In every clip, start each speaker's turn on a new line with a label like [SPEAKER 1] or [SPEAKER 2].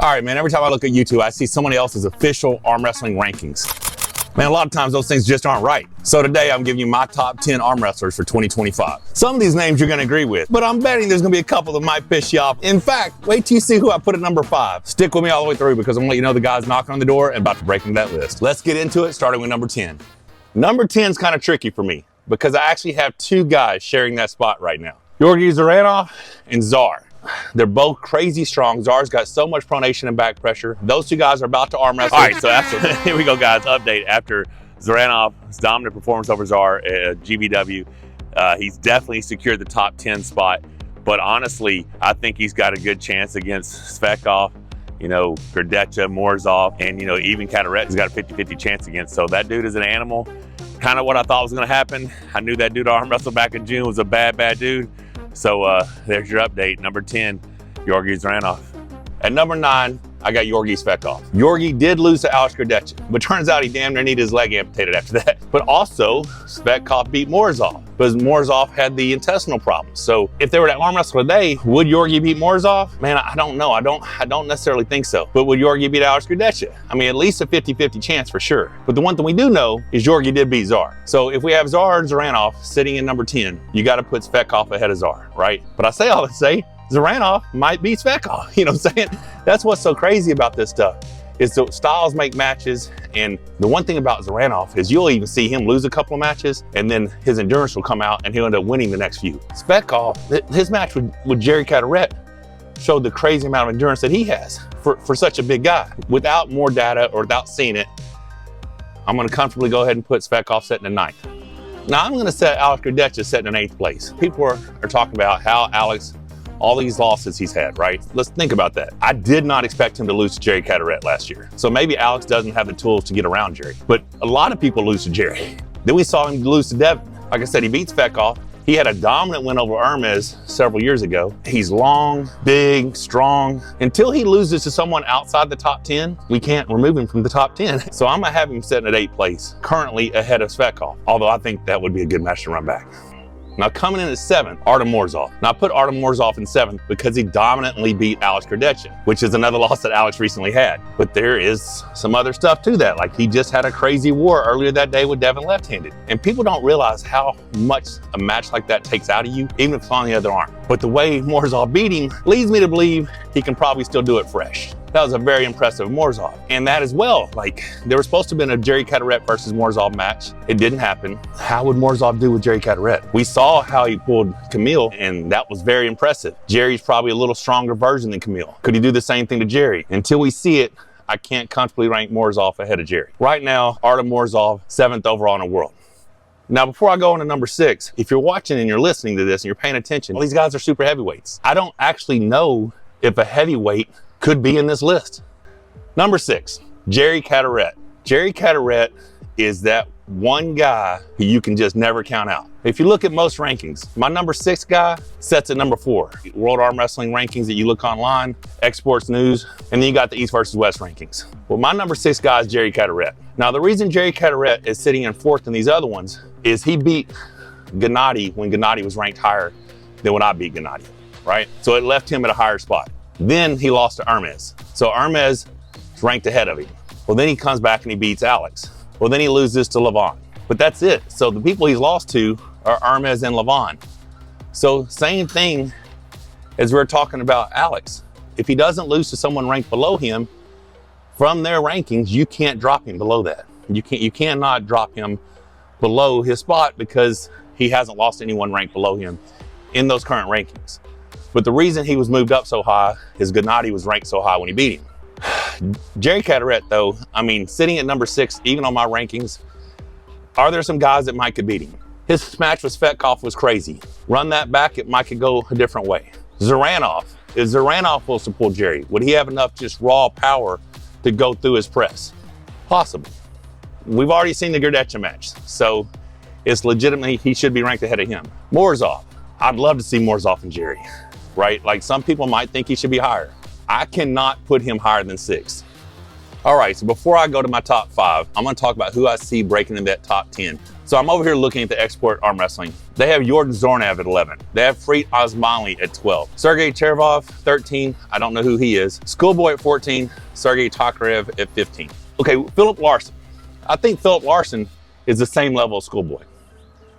[SPEAKER 1] All right, man, every time I look at YouTube, I see somebody else's official arm wrestling rankings. Man, a lot of times those things just aren't right. So today I'm giving you my top 10 arm wrestlers for 2025. Some of these names you're gonna agree with, but I'm betting there's gonna be a couple that might piss you off. In fact, wait till you see who I put at number 5. Stick with me all the way through because I'm gonna let you know the guys knocking on the door and about to break into that list. Let's get into it, starting with number 10. Number 10 is kind of tricky for me because I actually have two guys sharing that spot right now. Georgi Zaranov and Czar. They're both crazy strong. Czar's got so much pronation and back pressure. Those two guys are about to arm wrestle. All right, so after, here we go, guys. Update after Zaranov's dominant performance over Czar at GBW. He's definitely secured the top 10 spot. But honestly, I think he's got a good chance against Svekov, Gardecha, Morzov, and, even Larratt has got a 50-50 chance against. So that dude is an animal. Kind of what I thought was going to happen. I knew that dude arm wrestle back in June was a bad dude. So there's your update. Number 10, Georgi Zaranov. At number 9, I got Georgi Svekov. Georgi did lose to Alex Gardecha, but turns out he damn near needed his leg amputated after that. But also, Svekov beat Morzov because Morzov had the intestinal problems. So if they were to arm wrestle today, would Georgi beat Morzov? Man, I don't know. I don't necessarily think so. But would Georgi beat Alex Gardecha? I mean, at least a 50-50 chance for sure. But the one thing we do know is Georgi did beat Czar. So if we have Czar and Zaranov sitting in number 10, you got to put Svekov ahead of Czar, right? But I say all that to say, Zaranov might beat Svekov. You know what I'm saying? That's what's so crazy about this stuff is the styles make matches. And the one thing about Zaranov is you'll even see him lose a couple of matches and then his endurance will come out and he'll end up winning the next few. Svekov, his match with Jerry Larratt showed the crazy amount of endurance that he has for such a big guy. Without more data or without seeing it, I'm gonna comfortably go ahead and put Svekov sitting in 9th. Now I'm gonna set Alex Gardecha sitting in 8th place. People are talking about how Alex, all these losses he's had, right? Let's think about that. I did not expect him to lose to Jerry Larratt last year. So maybe Alex doesn't have the tools to get around Jerry, but a lot of people lose to Jerry. Then we saw him lose to Devon. Like I said, he beats Svekov. He had a dominant win over Hermes several years ago. He's long, big, strong. Until he loses to someone outside the top 10, we can't remove him from the top 10. So I'm gonna have him sitting at 8th place, currently ahead of Svekov, although I think that would be a good match to run back. Now coming in at 7th, Artem Morzov. Now I put Artem Morzov in 7th because he dominantly beat Alex Gardecha, which is another loss that Alex recently had. But there is some other stuff to that. Like he just had a crazy war earlier that day with Devon left-handed. And people don't realize how much a match like that takes out of you, even if it's on the other arm. But the way Morzov beat him leads me to believe he can probably still do it fresh. That was a very impressive Morzov. And that as well, like there was supposed to have been a Jerry Larratt versus Morzov match. It didn't happen. How would Morzov do with Jerry Larratt? We saw how he pulled Camille and that was very impressive. Jerry's probably a little stronger version than Camille. Could he do the same thing to Jerry? Until we see it, I can't comfortably rank Morzov ahead of Jerry. Right now, Artem Morzov, 7th overall in the world. Now, before I go on to number 6, if you're watching and you're listening to this and you're paying attention, well, these guys are super heavyweights. I don't actually know if a heavyweight could be in this list. Number 6, Jerry Larratt. Jerry Larratt is that one guy who you can just never count out. If you look at most rankings, my number 6 guy sets at number 4. World Arm Wrestling rankings that you look online, Exports News, and then you got the East versus West rankings. Well, my number 6 guy is Jerry Larratt. Now, the reason Jerry Larratt is sitting in 4th in these other ones is he beat Gennady when Gennady was ranked higher than when I beat Gennady, right? So it left him at a higher spot. Then he lost to Hermes. So Hermes is ranked ahead of him. Well, then he comes back and he beats Alex. Well, then he loses to Levan. But that's it. So the people he's lost to are Hermes and Levan. So same thing as we're talking about Alex. If he doesn't lose to someone ranked below him, from their rankings, you can't drop him below that. You cannot drop him below his spot because he hasn't lost anyone ranked below him in those current rankings. But the reason he was moved up so high is Gennady was ranked so high when he beat him. Jerry Larratt, though, I mean, sitting at number 6, even on my rankings, are there some guys that might could beat him? His match with Svekov was crazy. Run that back, it might could go a different way. Zaranov, if Zaranov will support Jerry, would he have enough just raw power to go through his press? Possible. We've already seen the Gardecha match, so it's legitimately, he should be ranked ahead of him. Morzov, I'd love to see Morzov and Jerry, right? Like some people might think he should be higher. I cannot put him higher than 6. All right, so before I go to my top 5, I'm gonna talk about who I see breaking in that top 10. So I'm over here looking at the export arm wrestling. They have Jordan Zornav at 11. They have Freet Osmanli at 12. Sergey Chervov, 13. I don't know who he is. Schoolboy at 14. Sergey Tokarev at 15. Okay, Philip Larson. I think Philip Larson is the same level as Schoolboy.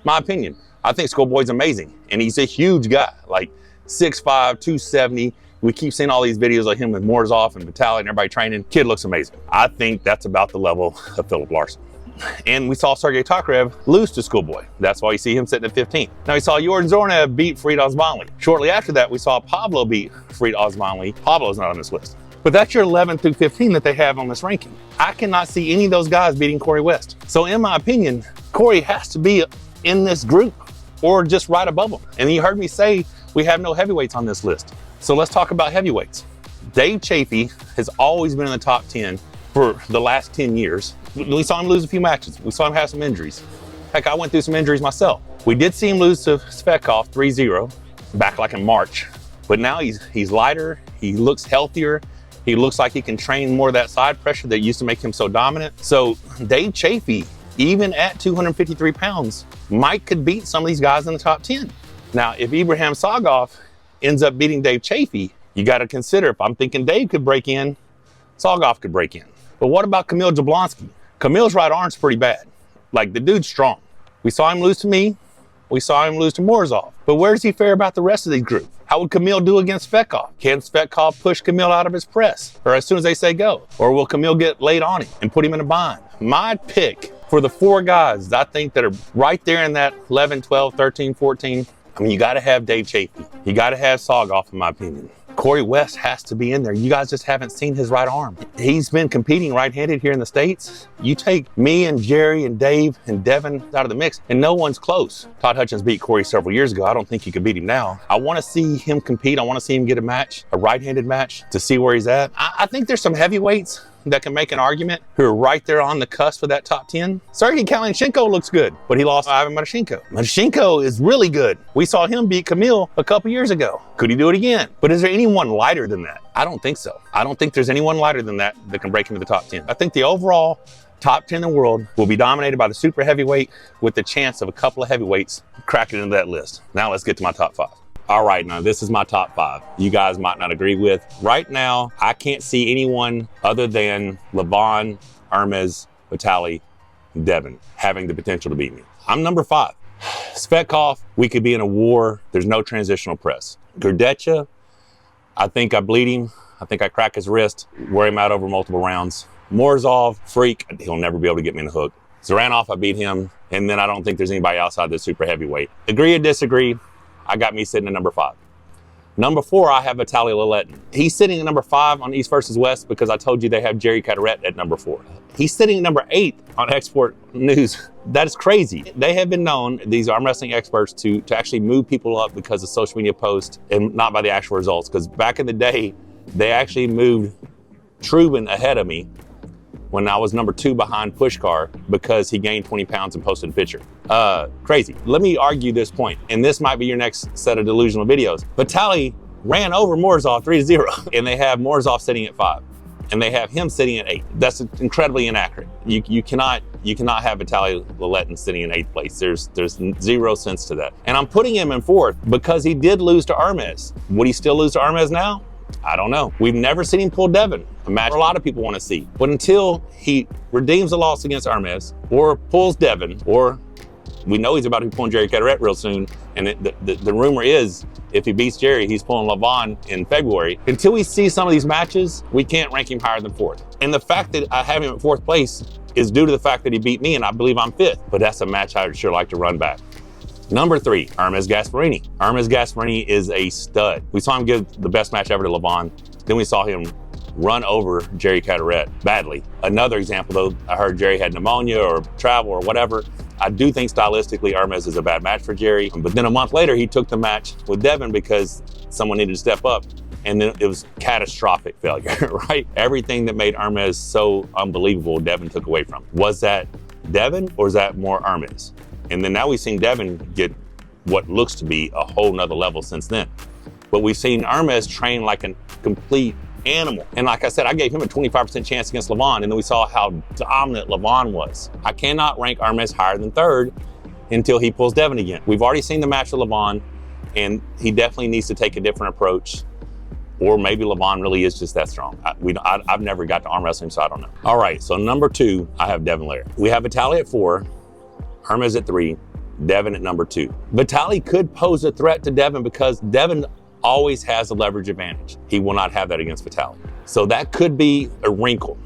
[SPEAKER 1] My opinion. I think Schoolboy's amazing, and he's a huge guy, like 6'5", 270. We keep seeing all these videos of him with Morzov and Vitaly and everybody training. Kid looks amazing. I think that's about the level of Philip Larson. And we saw Sergey Tokarev lose to Schoolboy. That's why you see him sitting at 15. Now we saw Jordan Zornav beat Freet Osmanli. Shortly after that, we saw Pablo beat Freet Osmanli. Pablo's not on this list. But that's your 11 through 15 that they have on this ranking. I cannot see any of those guys beating Corey West. So in my opinion, Corey has to be in this group or just right above him. And you heard me say we have no heavyweights on this list. So let's talk about heavyweights. Dave Chafee has always been in the top 10 for the last 10 years. We saw him lose a few matches. We saw him have some injuries. Heck, I went through some injuries myself. We did see him lose to Svekov 3-0 back like in March. But now he's lighter, he looks healthier, he looks like he can train more of that side pressure that used to make him so dominant. So Dave Chafee, even at 253 pounds, Mike could beat some of these guys in the top 10. Now, if Ibrahim Sagov ends up beating Dave Chafee, you got to consider, if I'm thinking Dave could break in, Sagov could break in. But what about Kamil Jablonski? Kamil's right arm's pretty bad. Like, the dude's strong. We saw him lose to me. We saw him lose to Morzov. But where does he fare about the rest of these groups? How would Kamil do against Svekov? Can Svekov push Kamil out of his press? Or as soon as they say go? Or will Kamil get laid on him and put him in a bind? My pick for the 4 guys I think that are right there in that 11, 12, 13, 14, I mean, you got to have Dave Chafee. You got to have Sagov, in my opinion. Corey West has to be in there. You guys just haven't seen his right arm. He's been competing right-handed here in the States. You take me and Jerry and Dave and Devon out of the mix, and no one's close. Todd Hutchins beat Corey several years ago. I don't think you could beat him now. I want to see him compete. I want to see him get a match, a right-handed match, to see where he's at. I think there's some heavyweights that can make an argument who are right there on the cusp of that top 10. Sergey Kalinchenkov looks good, but he lost Ivan Matashenko. Matashenko is really good. We saw him beat Kamil a couple years ago. Could he do it again? But is there anyone lighter than that? I don't think so. I don't think there's anyone lighter than that that can break into the top 10. I think the overall top 10 in the world will be dominated by the super heavyweight with the chance of a couple of heavyweights cracking into that list. Now let's get to my top 5. All right, now this is my top 5. You guys might not agree with. Right now, I can't see anyone other than Levan, Hermes, Vitaly, and Devon having the potential to beat me. I'm number 5. Svekov, we could be in a war. There's no transitional press. Gurdecha, I think I bleed him. I think I crack his wrist, wear him out over multiple rounds. Morzov, freak, he'll never be able to get me in the hook. Zaranov, I beat him, and then I don't think there's anybody outside the super heavyweight. Agree or disagree, I got me sitting at number 5. Number 4, I have Vitaly Larratt. He's sitting at number 5 on East versus West because I told you they have Jerry Caderet at number 4. He's sitting at number 8 on Export News. That is crazy. They have been known, these arm wrestling experts, to actually move people up because of social media posts and not by the actual results. Because back in the day, they actually moved Trubin ahead of me when I was number 2 behind Pushkar because he gained 20 pounds and posted a picture. Crazy. Let me argue this point, and this might be your next set of delusional videos. Vitaly ran over Morzov 3-0, and they have Morzov sitting at 5, and they have him sitting at 8. That's incredibly inaccurate. You cannot have Vitaly Larratt sitting in 8th place. There's zero sense to that. And I'm putting him in 4th because he did lose to Hermes. Would he still lose to Hermes now? I don't know. We've never seen him pull Devon, a match a lot of people want to see. But until he redeems the loss against Hermes or pulls Devon, or we know he's about to be pulling Jerry Caderet real soon, and the rumor is if he beats Jerry, he's pulling Levan in February. Until we see some of these matches, we can't rank him higher than 4th. And the fact that I have him at 4th place is due to the fact that he beat me, and I believe I'm 5th. But that's a match I'd sure like to run back. Number 3, Hermes Gasparini. Hermes Gasparini is a stud. We saw him give the best match ever to Levan. Then we saw him run over Jerry Caderet badly. Another example, though, I heard Jerry had pneumonia or travel or whatever. I do think stylistically Hermes is a bad match for Jerry. But then a month later, he took the match with Devon because someone needed to step up. And then it was catastrophic failure, right? Everything that made Hermes so unbelievable, Devon took away from him. Was that Devon or is that more Hermes? And then now we've seen Devon get what looks to be a whole nother level since then. But we've seen Hermes train like a complete animal. And like I said, I gave him a 25% chance against Levan, and then we saw how dominant Levan was. I cannot rank Armez higher than third until he pulls Devon again. We've already seen the match with Levan, and he definitely needs to take a different approach. Or maybe Levan really is just that strong. I've never got to arm wrestling, so I don't know. All right, so number 2, I have Devon Larratt. We have Vitaly at 4, Armez at 3, Devon at number 2. Vitaly could pose a threat to Devon because Devon always has a leverage advantage. He will not have that against Vitaly. So that could be a wrinkle.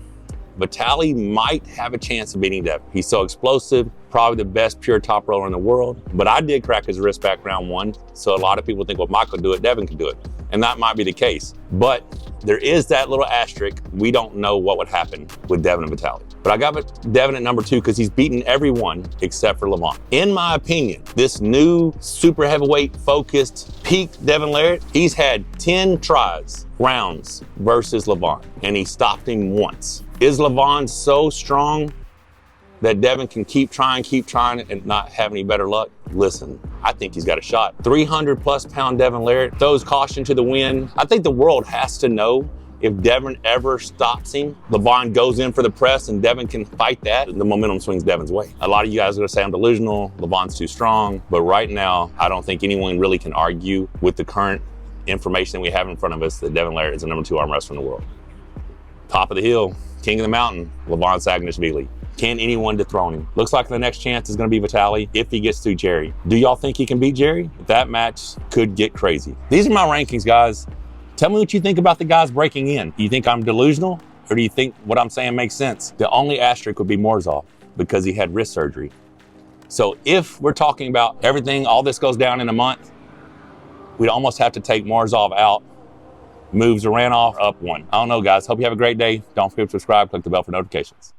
[SPEAKER 1] Vitaly might have a chance of beating Devon. He's so explosive, probably the best pure top roller in the world. But I did crack his wrist back round 1. So a lot of people think, well, Mike could do it, Devon could do it. And that might be the case. But there is that little asterisk. We don't know what would happen with Devon and Vitaly. But I got Devon at number 2 because he's beaten everyone except for Levan. In my opinion, this new super heavyweight focused peak Devon Larratt, he's had 10 tries, rounds versus Levan, and he stopped him once. Is Levan so strong that Devon can keep trying and not have any better luck? Listen, I think he's got a shot. 300+ pound Devon Larratt throws caution to the wind. I think the world has to know if Devon ever stops him, Levan goes in for the press and Devon can fight that, the momentum swings Devon's way. A lot of you guys are gonna say I'm delusional, Levan's too strong, but right now, I don't think anyone really can argue with the current information that we have in front of us that Devon Larratt is the number 2 arm wrestler in the world. Top of the hill, king of the mountain, Levan Saginashvili. Can anyone dethrone him? Looks like the next chance is gonna be Vitaly if he gets through Jerry. Do y'all think he can beat Jerry? That match could get crazy. These are my rankings, guys. Tell me what you think about the guys breaking in. Do you think I'm delusional, or do you think what I'm saying makes sense? The only asterisk would be Morzov because he had wrist surgery. So if we're talking about everything, all this goes down in a month, we'd almost have to take Morzov out, moves Duranoff up 1. I don't know, guys. Hope you have a great day. Don't forget to subscribe, click the bell for notifications.